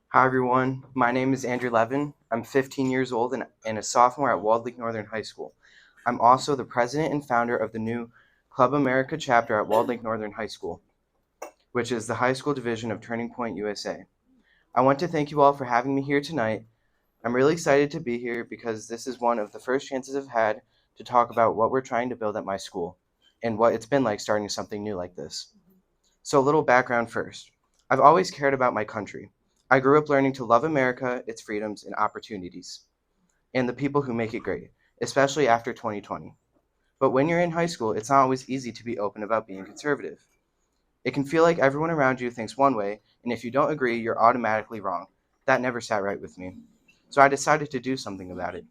Hi everyone, my name is Andrew Levin. I'm 15 years old and a sophomore at Walled Lake Northern High School. I'm also the president and founder of the new Club America chapter at Walled Lake Northern High School, which is the high school division of Turning Point USA. I want to thank you all for having me here tonight. I'm really excited to be here because this is one of the first chances I've had to talk about what we're trying to build at my school and what it's been like starting something new like this. So, a little background first. I've always cared about my country. I grew up learning to love America, its freedoms and opportunities, and the people who make it great, especially after 2020. But when you're in high school, it's not always easy to be open about being conservative. It can feel like everyone around you thinks one way, and if you don't agree, you're automatically wrong. That never sat right with me. So I decided to do something about it.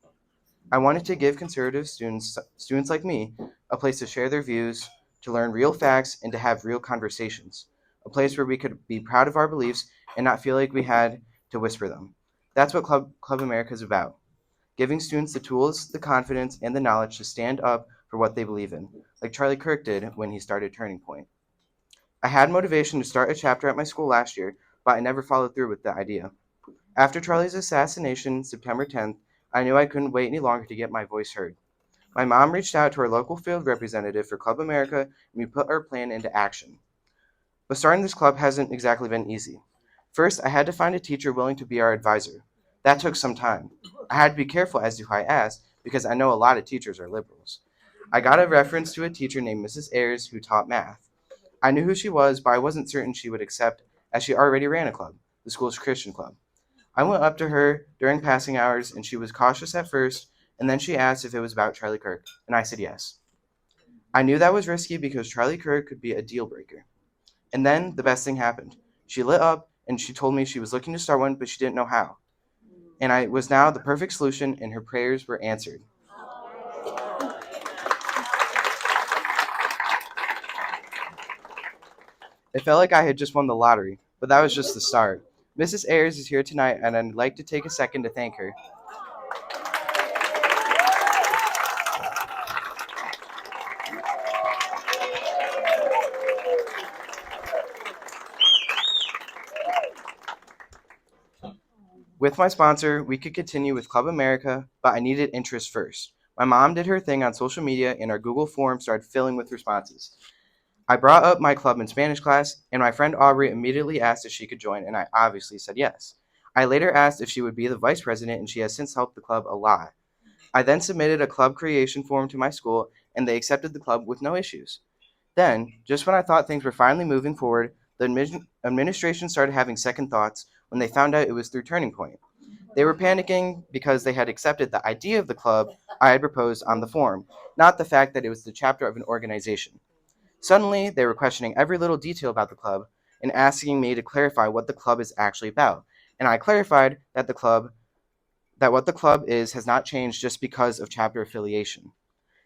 I wanted to give conservative students like me, a place to share their views, to learn real facts, and to have real conversations. A place where we could be proud of our beliefs and not feel like we had to whisper them. That's what Club America is about. Giving students the tools, the confidence, and the knowledge to stand up for what they believe in, like Charlie Kirk did when he started Turning Point. I had motivation to start a chapter at my school last year, but I never followed through with the idea. After Charlie's assassination, September 10th, I knew I couldn't wait any longer to get my voice heard. My mom reached out to our local field representative for Club America, and we put our plan into action. But starting this club hasn't exactly been easy. First, I had to find a teacher willing to be our advisor. That took some time. I had to be careful as to who I asked, because I know a lot of teachers are liberals. I got a reference to a teacher named Mrs. Ayers who taught math. I knew who she was, but I wasn't certain she would accept, as she already ran a club, the school's Christian club. I went up to her during passing hours, and she was cautious at first, and then she asked if it was about Charlie Kirk, and I said yes. I knew that was risky because Charlie Kirk could be a deal breaker. And then the best thing happened. She lit up, and she told me she was looking to start one, but she didn't know how. And I was now the perfect solution, and her prayers were answered. It felt like I had just won the lottery, but that was just the start. Mrs. Ayers is here tonight, and I'd like to take a second to thank her. With my sponsor, we could continue with Club America, but I needed interest first. My mom did her thing on social media, and our Google form started filling with responses. I brought up my club in Spanish class, and my friend Aubrey immediately asked if she could join, and I obviously said yes. I later asked if she would be the vice president, and she has since helped the club a lot. I then submitted a club creation form to my school, and they accepted the club with no issues. Then, just when I thought things were finally moving forward, the administration started having second thoughts when they found out it was through Turning Point. They were panicking because they had accepted the idea of the club I had proposed on the form, not the fact that it was the chapter of an organization. Suddenly, they were questioning every little detail about the club and asking me to clarify what the club is actually about. And I clarified that what the club is has not changed just because of chapter affiliation.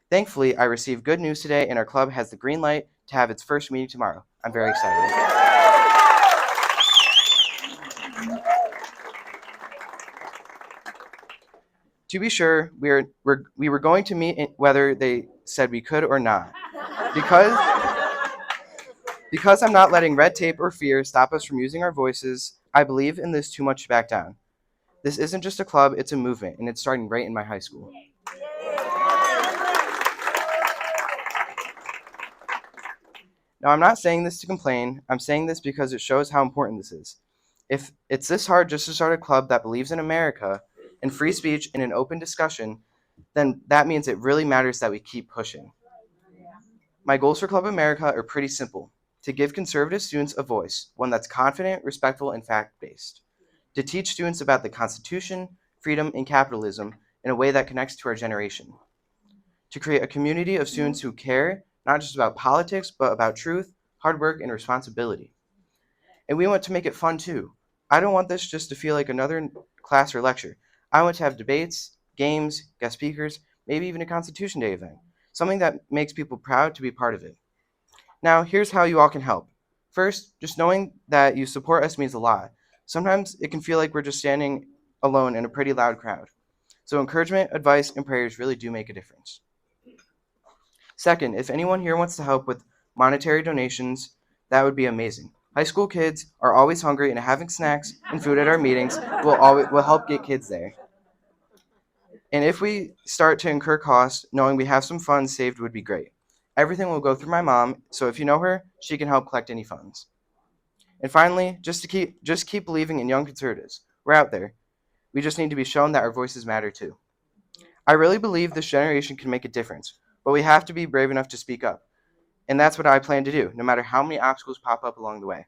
Thankfully, I received good news today, and our club has the green light to have its first meeting tomorrow. I'm very excited. To be sure, we were going to meet whether they said we could or not. Because, because I'm not letting red tape or fear stop us from using our voices, I believe in this too much to back down. This isn't just a club, it's a movement, and it's starting right in my high school. Now, I'm not saying this to complain, I'm saying this because it shows how important this is. If it's this hard just to start a club that believes in America, in free speech, and in open discussion, then that means it really matters that we keep pushing. My goals for Club America are pretty simple: to give conservative students a voice, one that's confident, respectful, and fact based; to teach students about the Constitution, freedom, and capitalism in a way that connects to our generation; to create a community of students who care not just about politics, but about truth, hard work, and responsibility. And we want to make it fun too. I don't want this just to feel like another class or lecture. I want to have debates, games, guest speakers, maybe even a Constitution Day event, something that makes people proud to be part of it. Now, here's how you all can help. First, just knowing that you support us means a lot. Sometimes it can feel like we're just standing alone in a pretty loud crowd. So, encouragement, advice, and prayers really do make a difference. Second, if anyone here wants to help with monetary donations, that would be amazing. High school kids are always hungry, and having snacks and food at our meetings will help get kids there. And if we start to incur costs, knowing we have some funds saved would be great. Everything will go through my mom, so if you know her, she can help collect any funds. And finally, just keep believing in young conservatives. We're out there. We just need to be shown that our voices matter too. I really believe this generation can make a difference, but we have to be brave enough to speak up. And that's what I plan to do, no matter how many obstacles pop up along the way.